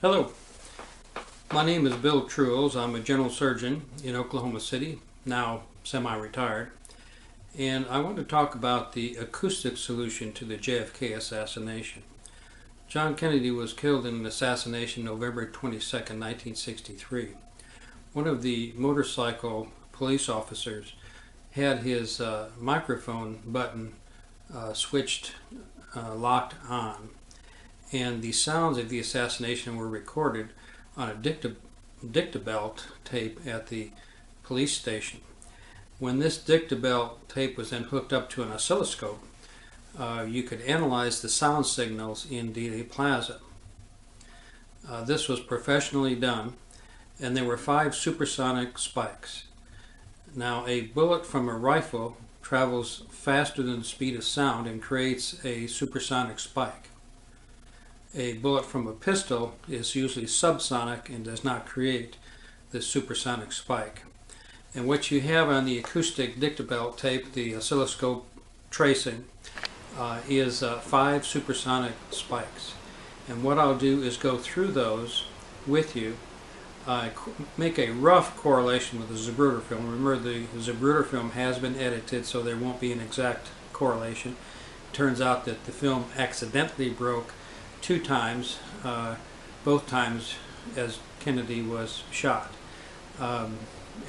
Hello, my name is Bill Truels. I'm a general surgeon in Oklahoma City, now semi-retired, and I want to talk about the acoustic solution to the JFK assassination. John Kennedy was killed in an assassination November 22nd, 1963. One of the motorcycle police officers had his microphone button switched locked on, and the sounds of the assassination were recorded on a dictabelt tape at the police station. When this dictabelt tape was then hooked up to an oscilloscope, you could analyze the sound signals in Dealey Plaza. This was professionally done, and there were 5 supersonic spikes. Now, a bullet from a rifle travels faster than the speed of sound and creates a supersonic spike. A bullet from a pistol is usually subsonic and does not create this supersonic spike. And what you have on the acoustic dictabelt tape, the oscilloscope tracing, is 5 supersonic spikes. And what I'll do is go through those with you, make a rough correlation with the Zapruder film. Remember, the Zapruder film has been edited, so there won't be an exact correlation. It turns out that the film accidentally broke 2 times, both times as Kennedy was shot.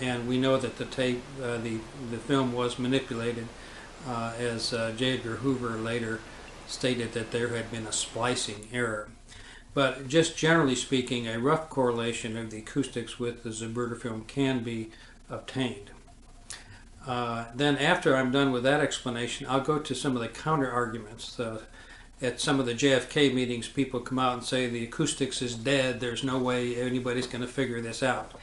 And we know that the tape, the film was manipulated, as J. Edgar Hoover later stated that there had been a splicing error. But just generally speaking, a rough correlation of the acoustics with the Zapruder film can be obtained. Then after I'm done with that explanation, I'll go to some of the counter arguments. At some of the JFK meetings, people come out and say the acoustics is dead, there's no way anybody's going to figure this out.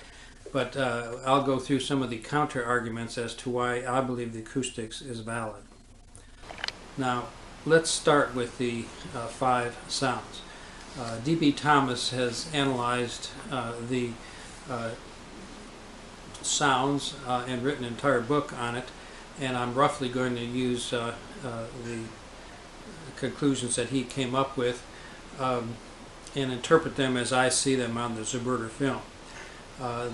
But I'll go through some of the counter arguments as to why I believe the acoustics is valid. Now, let's start with the 5 sounds. D.B. Thomas has analyzed the sounds and written an entire book on it, and I'm roughly going to use the conclusions that he came up with and interpret them as I see them on the Zapruder film.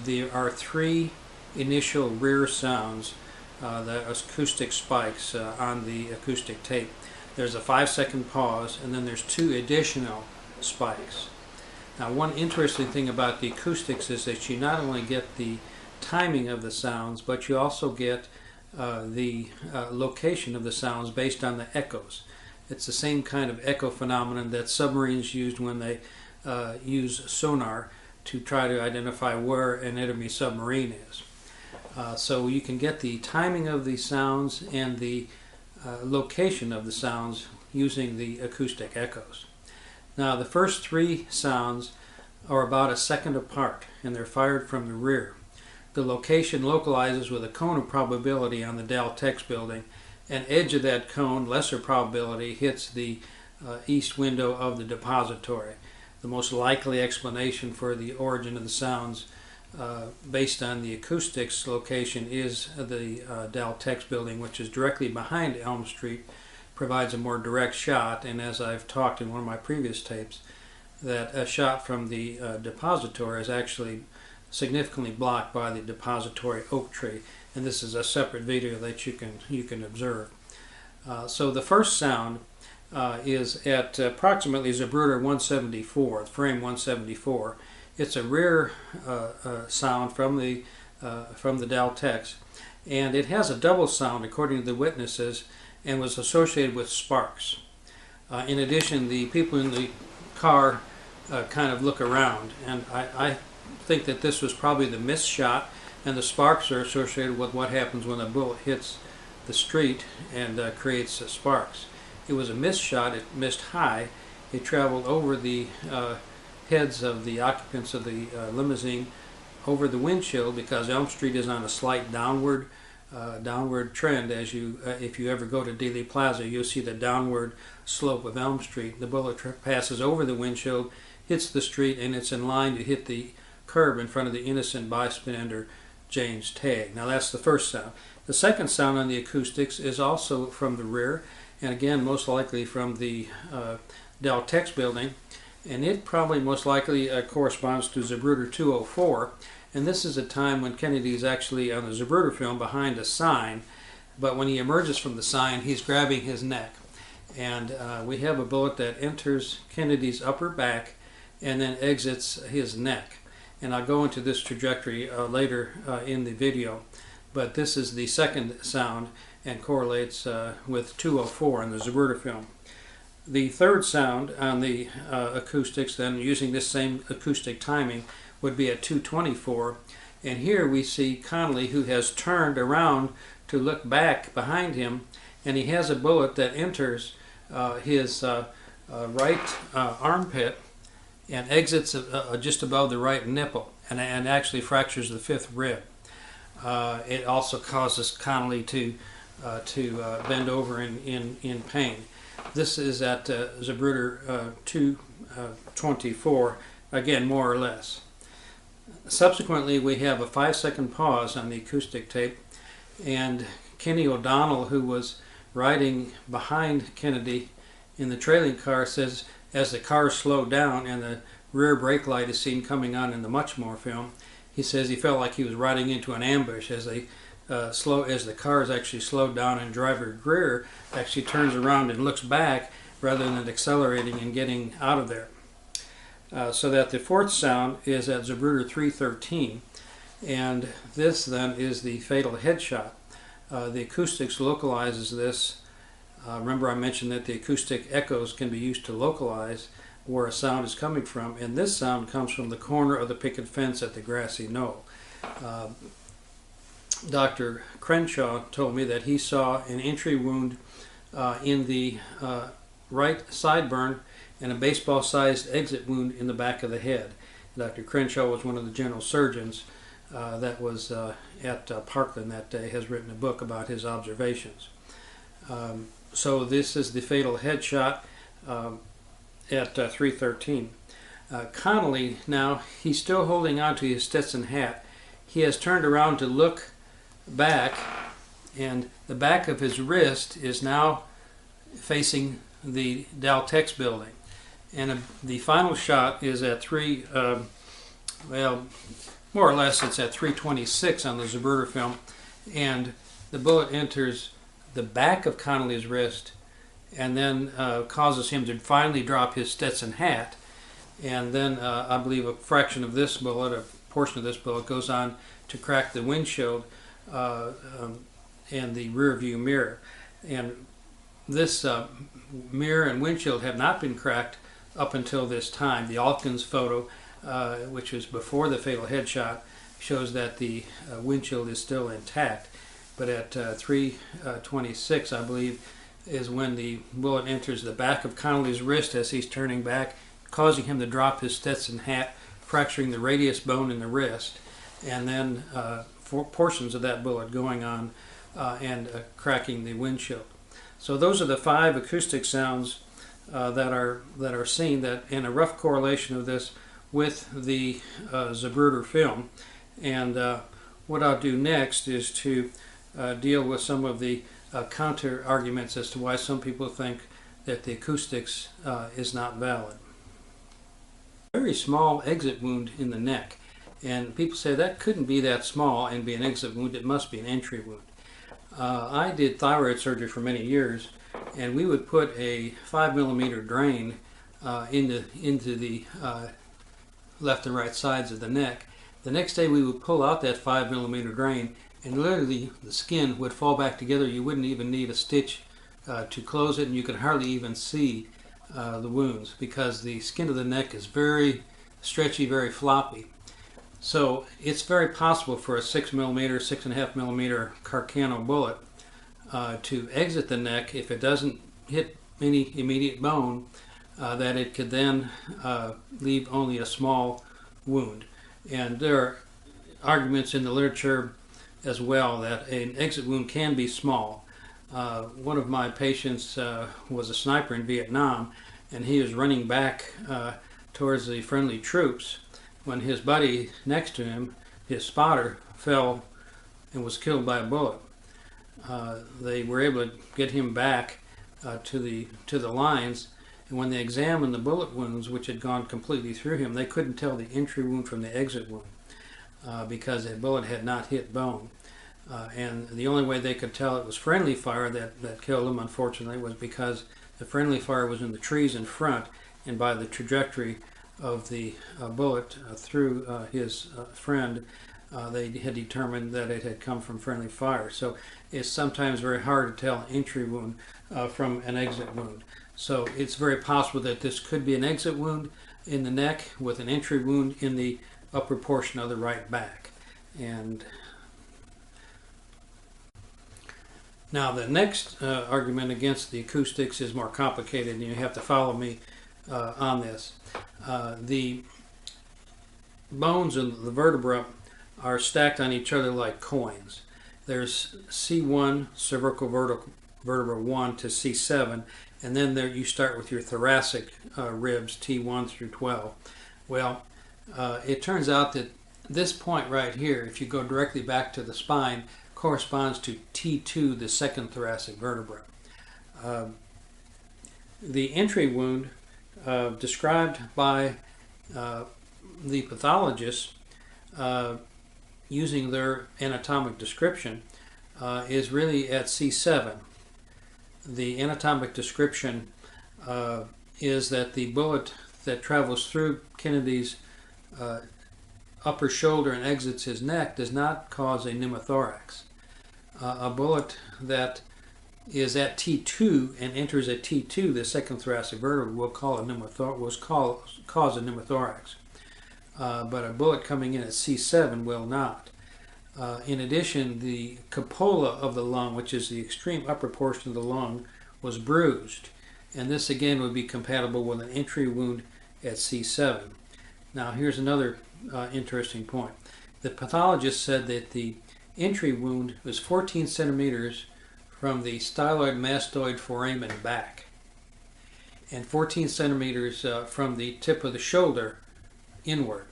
There are 3 initial rear sounds, the acoustic spikes on the acoustic tape. There's a 5-second pause, and then there's 2 additional spikes. Now, one interesting thing about the acoustics is that you not only get the timing of the sounds, but you also get the location of the sounds based on the echoes. It's the same kind of echo phenomenon that submarines used when they use sonar to try to identify where an enemy submarine is. So you can get the timing of the sounds and the location of the sounds using the acoustic echoes. Now, the first 3 sounds are about a second apart, and they're fired from the rear. The location localizes with a cone of probability on the Dell Tex building. An edge of that cone, lesser probability, hits the east window of the depository. The most likely explanation for the origin of the sounds based on the acoustics location is the Dell Tex building, which is directly behind Elm Street, provides a more direct shot, and as I've talked in one of my previous tapes, that a shot from the depository is actually significantly blocked by the depository oak tree, and this is a separate video that you can observe. So the first sound is at approximately Zapruder 174, frame 174. It's a rear sound from the Dell Tex, and it has a double sound according to the witnesses, and was associated with sparks. In addition, the people in the car kind of look around, and I think that this was probably the missed shot, and the sparks are associated with what happens when a bullet hits the street and creates sparks. It was a missed shot. It missed high. It traveled over the heads of the occupants of the limousine, over the windshield, because Elm Street is on a slight downward trend. As if you ever go to Dealey Plaza, you'll see the downward slope of Elm Street. The bullet passes over the windshield, hits the street, and it's in line to hit the curb in front of the innocent bystander James Tagg. Now, that's the first sound. The second sound on the acoustics is also from the rear, and again most likely from the Dell Tex building, and it probably most likely corresponds to Zapruder 204. And this is a time when Kennedy's actually on the Zapruder film behind a sign, but when he emerges from the sign, he's grabbing his neck. And we have a bullet that enters Kennedy's upper back and then exits his neck. And I'll go into this trajectory later in the video. But this is the second sound and correlates with 204 in the Zapruder film. The third sound on the acoustics, then using this same acoustic timing, would be at 224. And here we see Connolly, who has turned around to look back behind him, and he has a bullet that enters his right armpit and exits just above the right nipple, and actually fractures the fifth rib. It also causes Connolly to bend over in pain. This is at Zapruder 224, again more or less. Subsequently, we have a 5-second pause on the acoustic tape, and Kenny O'Donnell, who was riding behind Kennedy in the trailing car, says as the car slowed down and the rear brake light is seen coming on in the Muchmore film, he says he felt like he was riding into an ambush as the car is actually slowed down and driver Greer actually turns around and looks back rather than accelerating and getting out of there. So that the fourth sound is at Zapruder 313, and this then is the fatal headshot. The acoustics localizes this. Remember I mentioned that the acoustic echoes can be used to localize where a sound is coming from, and this sound comes from the corner of the picket fence at the grassy knoll. Dr. Crenshaw told me that he saw an entry wound in the right sideburn and a baseball-sized exit wound in the back of the head. Dr. Crenshaw was one of the general surgeons that was at Parkland that day, has written a book about his observations. So this is the fatal headshot at 313. Connolly, now, he's still holding on to his Stetson hat. He has turned around to look back, and the back of his wrist is now facing the Daltex building. And the final shot is at well, more or less it's at 326 on the Zapruder film, and the bullet enters the back of Connolly's wrist and then causes him to finally drop his Stetson hat. And then I believe a fraction of this bullet, a portion of this bullet, goes on to crack the windshield and the rear view mirror. And this mirror and windshield have not been cracked up until this time. The Alkins photo, which was before the fatal headshot, shows that the windshield is still intact. But at 326, I believe, is when the bullet enters the back of Connolly's wrist as he's turning back, causing him to drop his Stetson hat, fracturing the radius bone in the wrist, and then portions of that bullet going on and cracking the windshield. So those are the 5 acoustic sounds that are seen, that in a rough correlation of this with the Zapruder film. And what I'll do next is to deal with some of the counter arguments as to why some people think that the acoustics is not valid. Very small exit wound in the neck, and people say that couldn't be that small and be an exit wound, it must be an entry wound. I did thyroid surgery for many years, and we would put a 5mm drain into the left and right sides of the neck. The next day we would pull out that 5mm drain, and literally the skin would fall back together. You wouldn't even need a stitch to close it, and you could hardly even see the wounds because the skin of the neck is very stretchy, very floppy. So it's very possible for a 6mm, 6.5mm Carcano bullet to exit the neck if it doesn't hit any immediate bone, that it could then leave only a small wound. And there are arguments in the literature as well that an exit wound can be small. One of my patients was a sniper in Vietnam, and he was running back towards the friendly troops when his buddy next to him, his spotter, fell and was killed by a bullet. They were able to get him back to the lines, And when they examined the bullet wounds, which had gone completely through him, they couldn't tell the entry wound from the exit wound because the bullet had not hit bone. And the only way they could tell it was friendly fire that killed him, unfortunately, was because the friendly fire was in the trees in front, and by the trajectory of the bullet through his friend, they had determined that it had come from friendly fire. So it's sometimes very hard to tell an entry wound from an exit wound. So it's very possible that this could be an exit wound in the neck with an entry wound in the upper portion of the right back. And now the next argument against the acoustics is more complicated, and you have to follow me on this. The bones of the vertebra are stacked on each other like coins. There's C1, cervical vertebra 1 to C7, and then there you start with your thoracic ribs, T1 through 12. Well, it turns out that this point right here, if you go directly back to the spine, corresponds to T2, the second thoracic vertebra. The entry wound described by the pathologist using their anatomic description is really at C7. The anatomic description is that the bullet that travels through Kennedy's upper shoulder and exits his neck does not cause a pneumothorax. A bullet that is at T2 and enters at T2, the second thoracic vertebra, will cause a pneumothorax. But a bullet coming in at C7 will not. In addition, the cupola of the lung, which is the extreme upper portion of the lung, was bruised. And this again would be compatible with an entry wound at C7. Now here's another interesting point. The pathologist said that the entry wound was 14 centimeters from the styloid mastoid foramen back and 14 centimeters from the tip of the shoulder inward.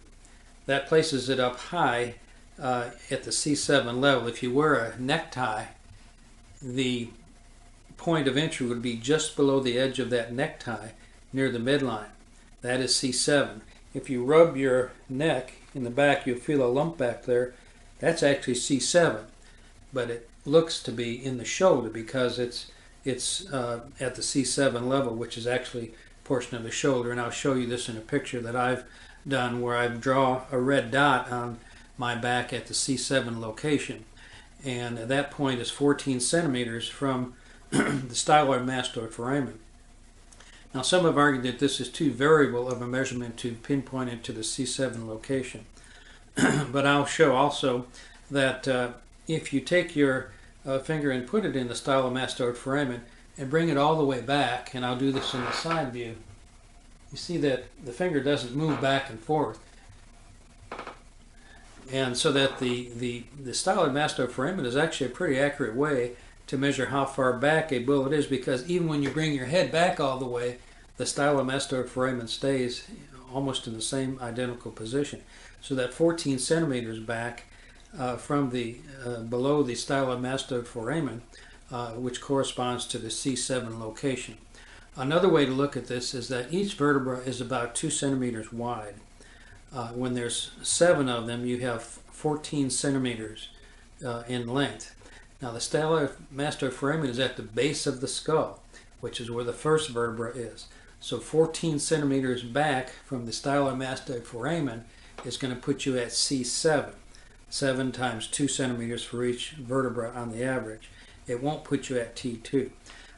That places it up high at the C7 level. If you wear a necktie, the point of entry would be just below the edge of that necktie near the midline. That is C7. If you rub your neck in the back, you'll feel a lump back there. That's actually C7, but it looks to be in the shoulder because it's at the C7 level, which is actually a portion of the shoulder. And I'll show you this in a picture that I've done where I draw a red dot on my back at the C7 location. And that point is 14 centimeters from the styloid mastoid foramen. Now some have argued that this is too variable of a measurement to pinpoint it to the C7 location. But I'll show also that if you take your finger and put it in the stylomastoid foramen and bring it all the way back, and I'll do this in the side view, you see that the finger doesn't move back and forth. And so that the styloid mastoid foramen is actually a pretty accurate way to measure how far back a bullet is, because even when you bring your head back all the way, the stylomastoid foramen stays almost in the same identical position. So that 14 centimeters back from the below the stylomastoid foramen, which corresponds to the C7 location. Another way to look at this is that each vertebra is about 2 centimeters wide. When there's 7 of them, you have 14 centimeters in length. Now the stylomastoid foramen is at the base of the skull, which is where the first vertebra is. So 14 centimeters back from the stylomastoid foramen is going to put you at C7. 7 times 2 centimeters for each vertebra on the average. It won't put you at T2.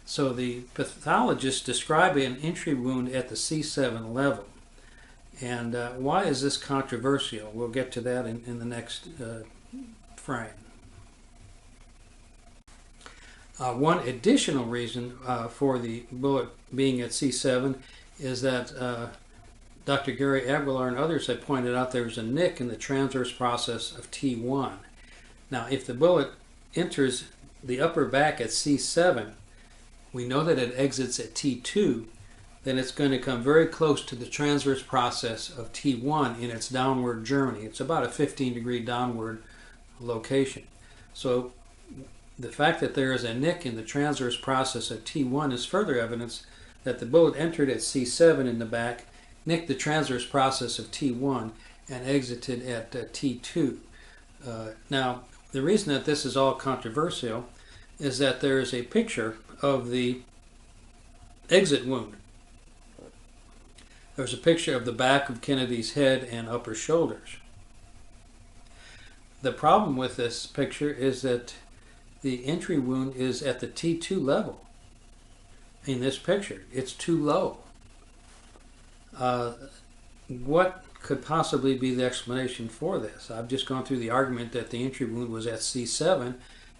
So the pathologist described an entry wound at the C7 level. And why is this controversial? We'll get to that in the next frame. One additional reason for the bullet being at C7 is that Dr. Gary Aguilar and others have pointed out there was a nick in the transverse process of T1. Now, if the bullet enters the upper back at C7, we know that it exits at T2, then it's going to come very close to the transverse process of T1 in its downward journey. It's about a 15-degree downward location. So the fact that there is a nick in the transverse process of T1 is further evidence that the bullet entered at C7 in the back, nicked the transverse process of T1, and exited at T2. Now, the reason that this is all controversial is that there is a picture of the exit wound. There's a picture of the back of Kennedy's head and upper shoulders. The problem with this picture is that the entry wound is at the T2 level. In this picture, it's too low. What could possibly be the explanation for this? I've just gone through the argument that the entry wound was at C7,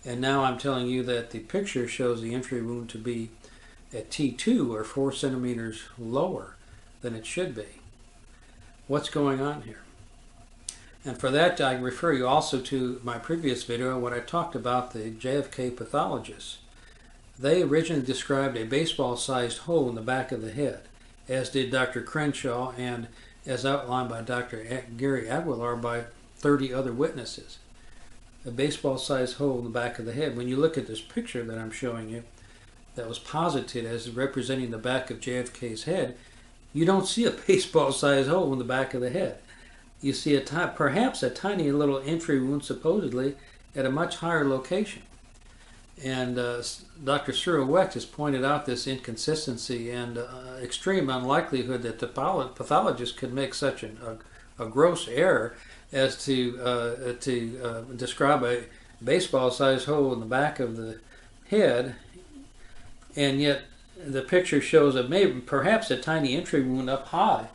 and now I'm telling you that the picture shows the entry wound to be at T2, or 4 centimeters lower than it should be. What's going on here? And for that, I refer you also to my previous video when I talked about the JFK pathologists. They originally described a baseball-sized hole in the back of the head, as did Dr. Crenshaw and as outlined by Dr. Gary Aguilar by 30 other witnesses. A baseball-sized hole in the back of the head. When you look at this picture that I'm showing you, that was posited as representing the back of JFK's head, you don't see a baseball-sized hole in the back of the head. You see perhaps a tiny little entry wound, supposedly, at a much higher location. And Dr. Cyril Wecht has pointed out this inconsistency and extreme unlikelihood that the pathologist could make such a gross error as to describe a baseball-sized hole in the back of the head, and yet the picture shows perhaps a tiny entry wound up high,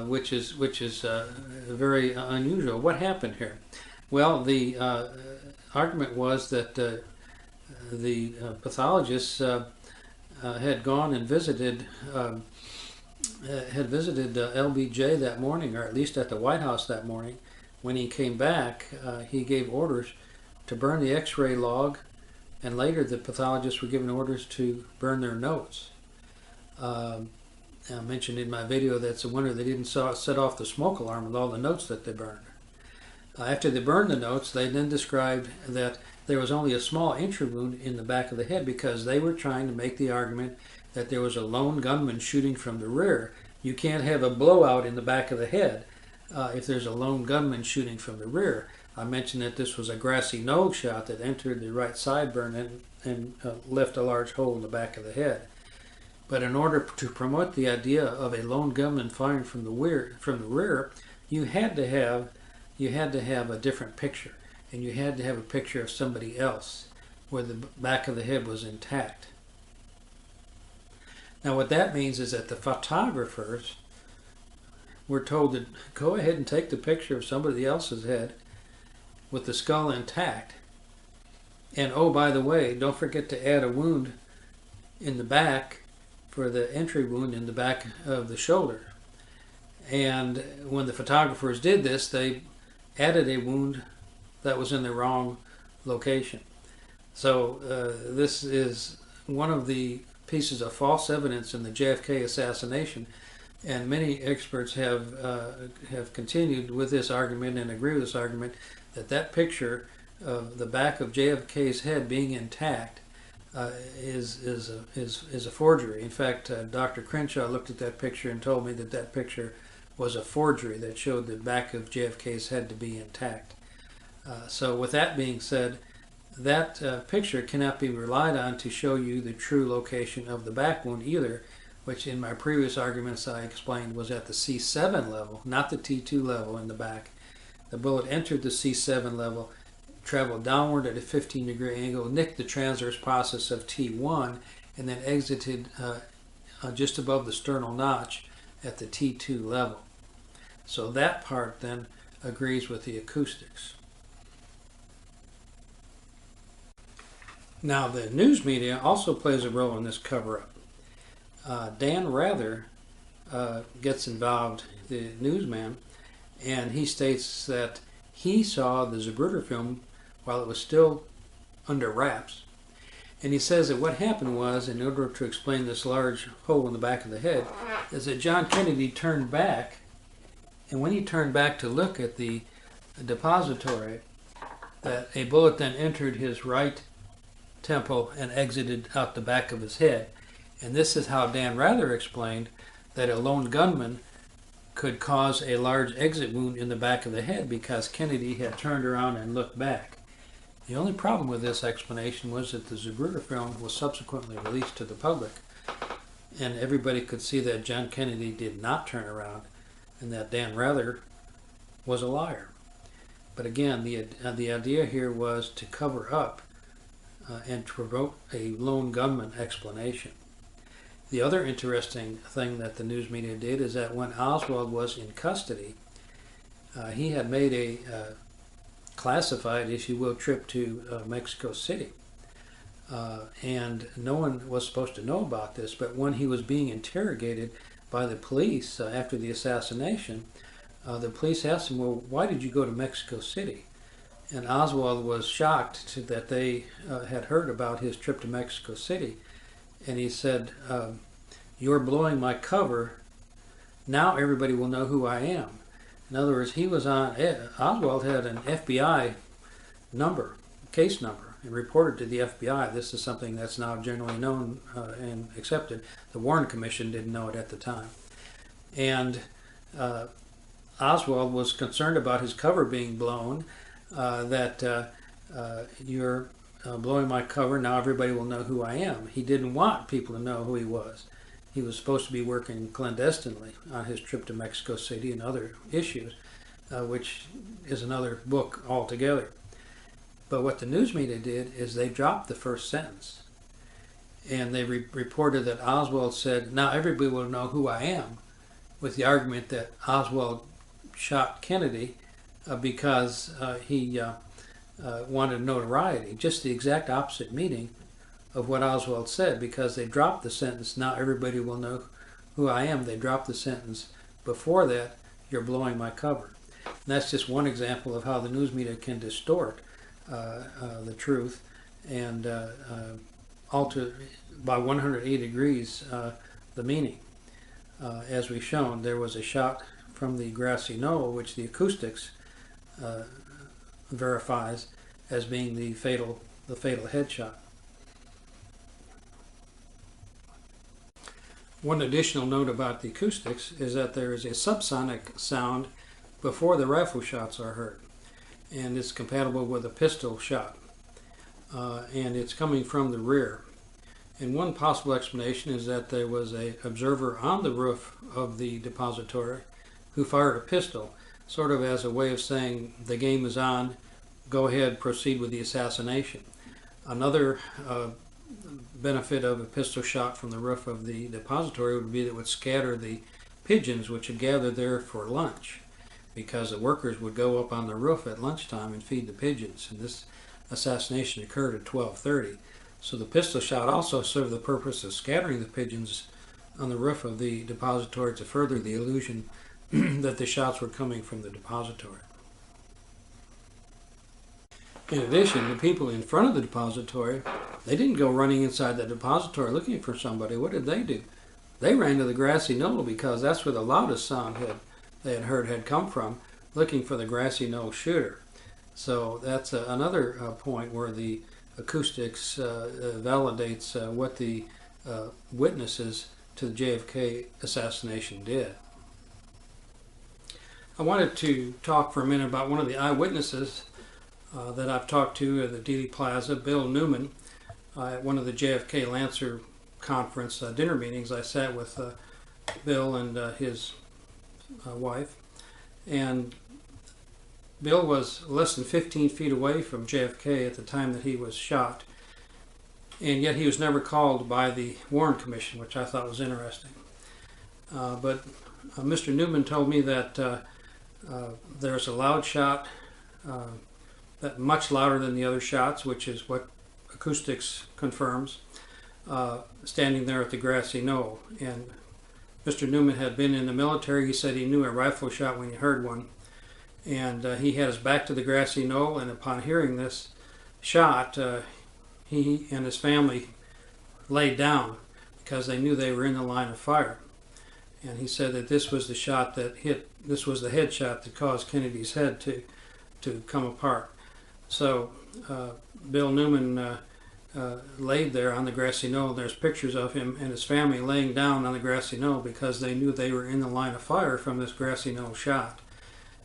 which is very unusual. What happened here? Well, the argument was that the pathologists had gone and visited LBJ that morning, or at least at the White House that morning. When he came back, he gave orders to burn the X-ray log, and later the pathologists were given orders to burn their notes. I mentioned in my video that it's a wonder they didn't set off the smoke alarm with all the notes that they burned. After they burned the notes, they then described that there was only a small entry wound in the back of the head because they were trying to make the argument that there was a lone gunman shooting from the rear. You can't have a blowout in the back of the head if there's a lone gunman shooting from the rear. I mentioned that this was a grassy knoll shot that entered the right sideburn and left a large hole in the back of the head. But in order to promote the idea of a lone gunman firing from the rear, you had to have a different picture, and you had to have a picture of somebody else where the back of the head was intact. Now what that means is that the photographers were told to go ahead and take the picture of somebody else's head with the skull intact, and oh, by the way, don't forget to add a wound in the back for the entry wound in the back of the shoulder. And when the photographers did this, they added a wound that was in the wrong location. So this is one of the pieces of false evidence in the JFK assassination, and many experts have continued with this argument and agree with this argument that that picture of the back of JFK's head being intact is a forgery. In fact, Dr. Crenshaw looked at that picture and told me that that picture was a forgery that showed the back of JFK's head to be intact. So with that being said, that picture cannot be relied on to show you the true location of the back wound either, which in my previous arguments I explained was at the C7 level, not the T2 level in the back. The bullet entered the C7 level, traveled downward at a 15-degree angle, nicked the transverse process of T1, and then exited just above the sternal notch at the T2 level. So that part then agrees with the acoustics. Now the news media also plays a role in this cover-up. Dan Rather gets involved, the newsman, and he states that he saw the Zapruder film while it was still under wraps. And he says that what happened was, in order to explain this large hole in the back of the head, is that John Kennedy turned back, and when he turned back to look at the depository, that a bullet then entered his right temple and exited out the back of his head. And this is how Dan Rather explained that a lone gunman could cause a large exit wound in the back of the head because Kennedy had turned around and looked back. The only problem with this explanation was that the Zapruder film was subsequently released to the public, and everybody could see that John Kennedy did not turn around and that Dan Rather was a liar. But again, the idea here was to cover up and to promote a lone gunman explanation. The other interesting thing that the news media did is that when Oswald was in custody, he had made a classified, if you will, trip to Mexico City. And no one was supposed to know about this, but when he was being interrogated by the police after the assassination, the police asked him, well, why did you go to Mexico City? And Oswald was shocked that they had heard about his trip to Mexico City. And he said, you're blowing my cover. Now everybody will know who I am. In other words, Oswald had an FBI number, case number, and reported to the FBI. This is something that's now generally known and accepted. The Warren Commission didn't know it at the time. And Oswald was concerned about his cover being blown, that you're blowing my cover, now everybody will know who I am. He didn't want people to know who he was. He was supposed to be working clandestinely on his trip to Mexico City and other issues, which is another book altogether. But what the news media did is they dropped the first sentence. And they reported that Oswald said, now everybody will know who I am, with the argument that Oswald shot Kennedy because he wanted notoriety. Just the exact opposite meaning of what Oswald said, because they dropped the sentence, now everybody will know who I am. They dropped the sentence before that, you're blowing my cover. And that's just one example of how the news media can distort the truth and alter by 180 degrees the meaning. As we've shown, there was a shot from the grassy knoll, which the acoustics verifies as being the fatal headshot. One additional note about the acoustics is that there is a subsonic sound before the rifle shots are heard, and it's compatible with a pistol shot, and it's coming from the rear. And one possible explanation is that there was an observer on the roof of the depository who fired a pistol, sort of as a way of saying the game is on, go ahead, proceed with the assassination. Another benefit of a pistol shot from the roof of the depository would be that it would scatter the pigeons which had gathered there for lunch, because the workers would go up on the roof at lunchtime and feed the pigeons, and this assassination occurred at 12:30. So the pistol shot also served the purpose of scattering the pigeons on the roof of the depository to further the illusion that the shots were coming from the depository. In addition, the people in front of the depository, they didn't go running inside the depository looking for somebody. What did they do? They ran to the grassy knoll, because that's where the loudest sound they had heard had come from, looking for the grassy knoll shooter. So that's another point where the acoustics validates what the witnesses to the JFK assassination did. I wanted to talk for a minute about one of the eyewitnesses that I've talked to at the Dealey Plaza, Bill Newman. At one of the JFK Lancer conference dinner meetings, I sat with Bill and his wife, and Bill was less than 15 feet away from JFK at the time that he was shot, and yet he was never called by the Warren Commission, which I thought was interesting. But Mr. Newman told me that there's a loud shot, that much louder than the other shots, which is what acoustics confirms, standing there at the grassy knoll. And Mr. Newman had been in the military. He said he knew a rifle shot when he heard one. And he had his back to the grassy knoll, and upon hearing this shot, he and his family laid down because they knew they were in the line of fire. And he said that this was the shot that hit, this was the headshot that caused Kennedy's head to come apart. So Bill Newman laid there on the grassy knoll. There's pictures of him and his family laying down on the grassy knoll because they knew they were in the line of fire from this grassy knoll shot.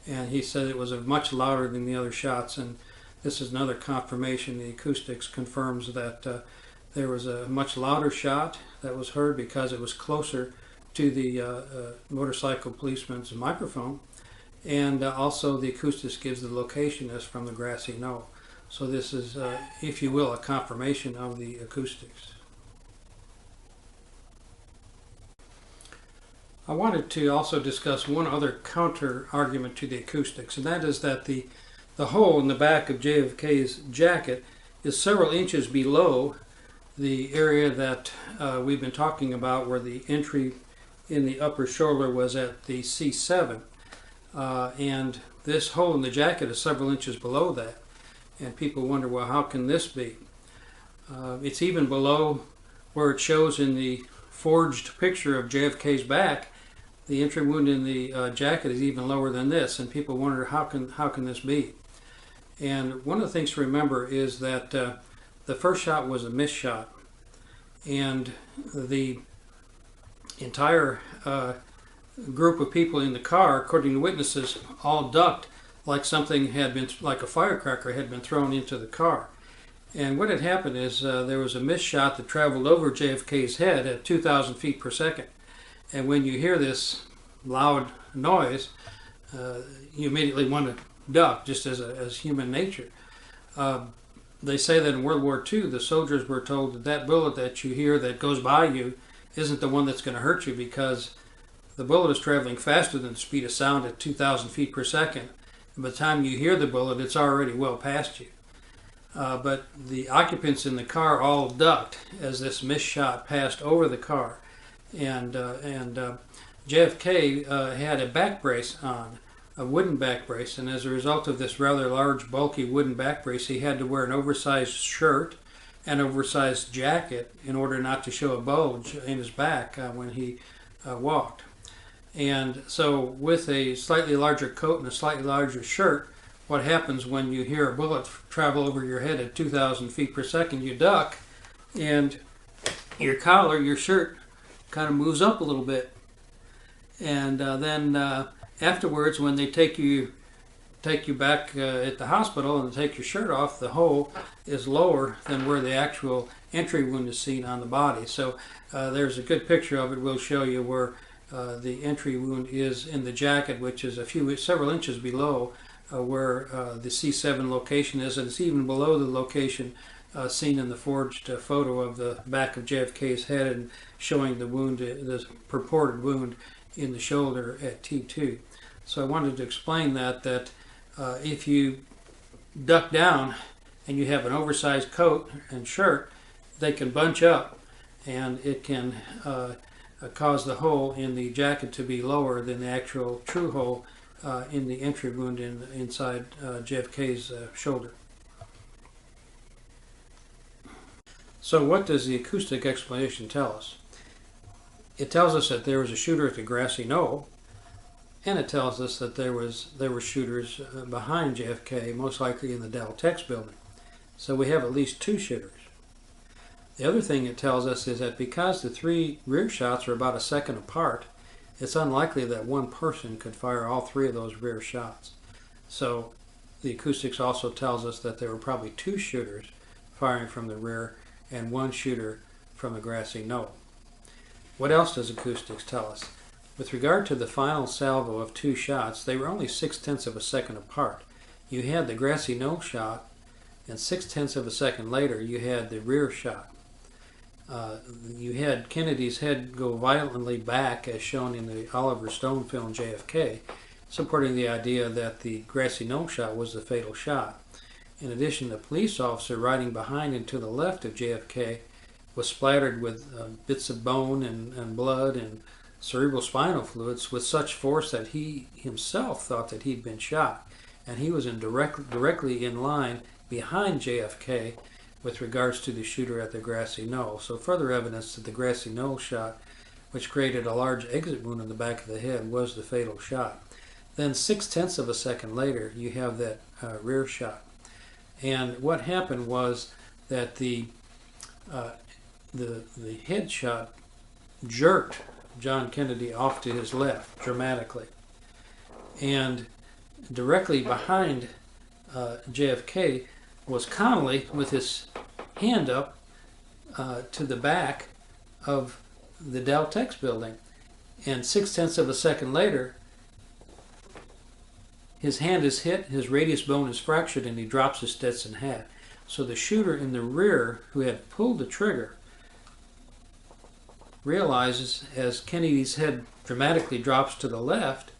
And he said it was much louder than the other shots, and this is another confirmation. The acoustics confirms that there was a much louder shot that was heard because it was closer to the motorcycle policeman's microphone, and also the acoustics gives the location as from the grassy knoll. So this is, if you will, a confirmation of the acoustics. I wanted to also discuss one other counter argument to the acoustics, and that is that the hole in the back of JFK's jacket is several inches below the area that we've been talking about, where the entry in the upper shoulder was at the C7, and this hole in the jacket is several inches below that, and people wonder, well, how can this be? It's even below where it shows in the forged picture of JFK's back. The entry wound in the jacket is even lower than this, and people wonder, how can this be? And one of the things to remember is that the first shot was a missed shot, and the entire group of people in the car, according to witnesses, all ducked like something had been, like a firecracker had been thrown into the car. And what had happened is there was a missed shot that traveled over JFK's head at 2,000 feet per second. And when you hear this loud noise, you immediately want to duck, just as human nature. They say that in World War II, the soldiers were told that that bullet that you hear that goes by you isn't the one that's going to hurt you, because the bullet is traveling faster than the speed of sound at 2,000 feet per second. And by the time you hear the bullet, it's already well past you. But the occupants in the car all ducked as this missed shot passed over the car. And JFK had a back brace on, a wooden back brace, and as a result of this rather large, bulky wooden back brace, he had to wear an oversized shirt and oversized jacket in order not to show a bulge in his back when he walked. And so with a slightly larger coat and a slightly larger shirt, what happens when you hear a bullet travel over your head at 2,000 feet per second? You duck, and your collar, your shirt, kind of moves up a little bit. And then afterwards, when they take you back at the hospital and take your shirt off, the hole is lower than where the actual entry wound is seen on the body. So there's a good picture of it. We'll show you where the entry wound is in the jacket, which is several inches below where the C7 location is, and it's even below the location seen in the forged photo of the back of JFK's head, and showing the wound, the purported wound in the shoulder at T2. So I wanted to explain that if you duck down and you have an oversized coat and shirt, they can bunch up, and it can cause the hole in the jacket to be lower than the actual true hole in the entry wound inside JFK's shoulder. So what does the acoustic explanation tell us? It tells us that there was a shooter at the grassy knoll, and it tells us that there were shooters behind JFK, most likely in the Dell Tech's building. So we have at least two shooters. The other thing it tells us is that because the three rear shots are about a second apart, it's unlikely that one person could fire all three of those rear shots. So the acoustics also tells us that there were probably two shooters firing from the rear and one shooter from the grassy knoll. What else does acoustics tell us? With regard to the final salvo of two shots, they were only 0.6 of a second apart. You had the grassy knoll shot, and 0.6 of a second later you had the rear shot. You had Kennedy's head go violently back, as shown in the Oliver Stone film JFK, supporting the idea that the grassy knoll shot was the fatal shot. In addition, the police officer riding behind and to the left of JFK was splattered with bits of bone and blood and cerebral spinal fluids with such force that he himself thought that he'd been shot, and he was directly in line behind JFK with regards to the shooter at the grassy knoll. So further evidence that the grassy knoll shot, which created a large exit wound in the back of the head, was the fatal shot. Then 0.6 of a second later you have that rear shot. And what happened was that the the headshot jerked John Kennedy off to his left dramatically, and directly behind JFK was Connally with his hand up to the back of the Dow Tex building, and 0.6 of a second later his hand is hit, his radius bone is fractured, and he drops his Stetson hat. So the shooter in the rear, who had pulled the trigger, realizes as Kennedy's head dramatically drops to the left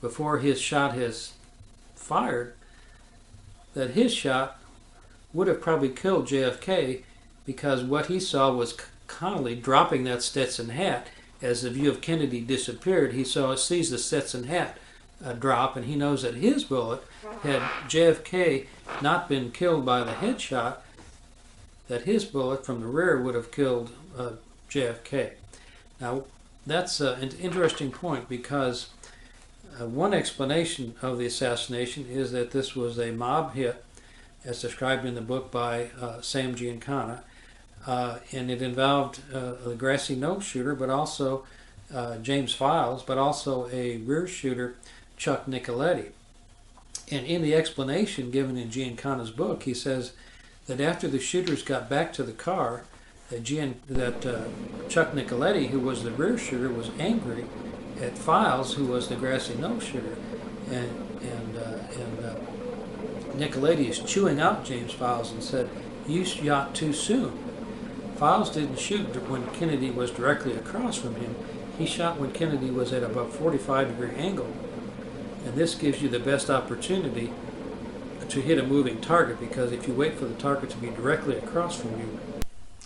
before his shot has fired that his shot would have probably killed JFK, because what he saw was Connally dropping that Stetson hat. As the view of Kennedy disappeared, he sees the Stetson hat drop, and he knows that his bullet, had JFK not been killed by the headshot, that his bullet from the rear would have killed JFK. Now, that's an interesting point, because one explanation of the assassination is that this was a mob hit, as described in the book by Sam Giancana, and it involved a grassy knoll shooter, but also James Files, but also a rear shooter, Chuck Nicoletti. And in the explanation given in Giancana's book, he says that after the shooters got back to the car, that Chuck Nicoletti, who was the rear shooter, was angry at Files, who was the grassy knoll shooter, and Nicoletti is chewing out James Files and said, "You shot too soon." Files didn't shoot when Kennedy was directly across from him. He shot when Kennedy was at about 45-degree angle. And this gives you the best opportunity to hit a moving target, because if you wait for the target to be directly across from you,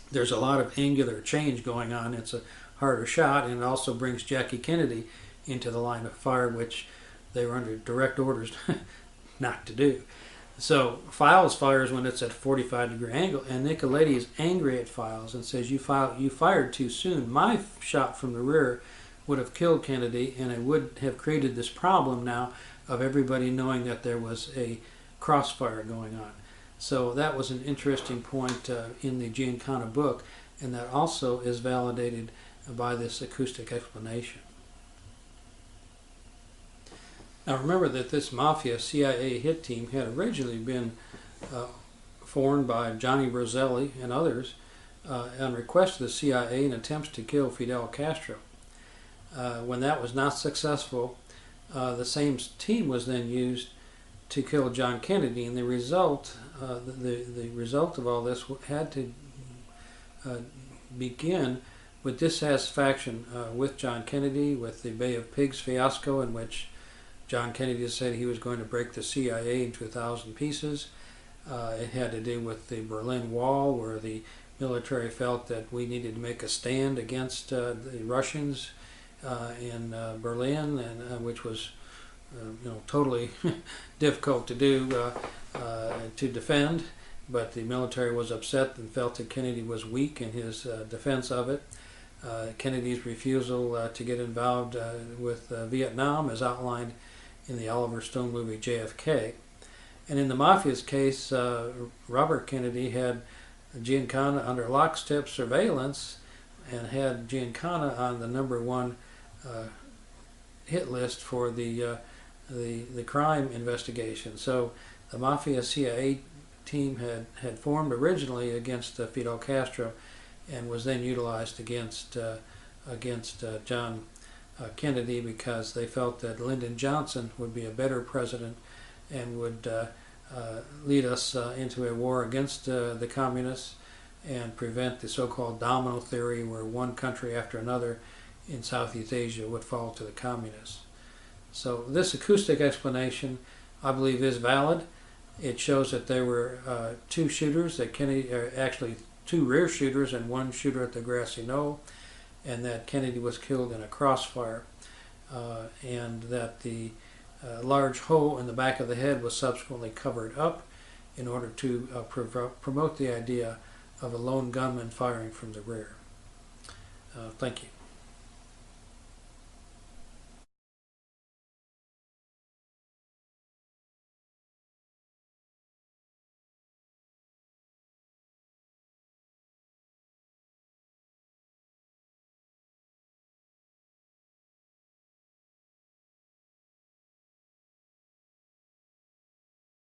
there's a lot of angular change going on. It's a harder shot, and it also brings Jackie Kennedy into the line of fire, which they were under direct orders not to do. So Files fires when it's at 45-degree angle, and Nicoletti is angry at Files and says, you fired too soon. My shot from the rear would have killed Kennedy, and it would have created this problem now of everybody knowing that there was a crossfire going on. So that was an interesting point in the Giancana book, and that also is validated by this acoustic explanation. Now remember that this Mafia CIA hit team had originally been formed by Johnny Roselli and others on request of the CIA in attempts to kill Fidel Castro. When that was not successful, the same team was then used to kill John Kennedy, and the result of all this had to begin with dissatisfaction with John Kennedy, with the Bay of Pigs fiasco, in which John Kennedy said he was going to break the CIA into 1,000 pieces. It had to do with the Berlin Wall, where the military felt that we needed to make a stand against the Russians in Berlin, and which was totally difficult to do, to defend, but the military was upset and felt that Kennedy was weak in his defense of it. Kennedy's refusal to get involved with Vietnam, as outlined in the Oliver Stone movie JFK. And in the Mafia's case, Robert Kennedy had Giancana under lockstep surveillance, and had Giancana on the #1 hit list for the crime investigation. So the Mafia CIA team had formed originally against Fidel Castro, and was then utilized against John Kennedy, because they felt that Lyndon Johnson would be a better president and would lead us into a war against the communists and prevent the so-called domino theory, where one country after another in Southeast Asia would fall to the communists. So this acoustic explanation, I believe, is valid. It shows that there were two shooters, that Kennedy, actually two rear shooters and one shooter at the grassy knoll, and that Kennedy was killed in a crossfire, and that the large hole in the back of the head was subsequently covered up in order to promote the idea of a lone gunman firing from the rear. Thank you.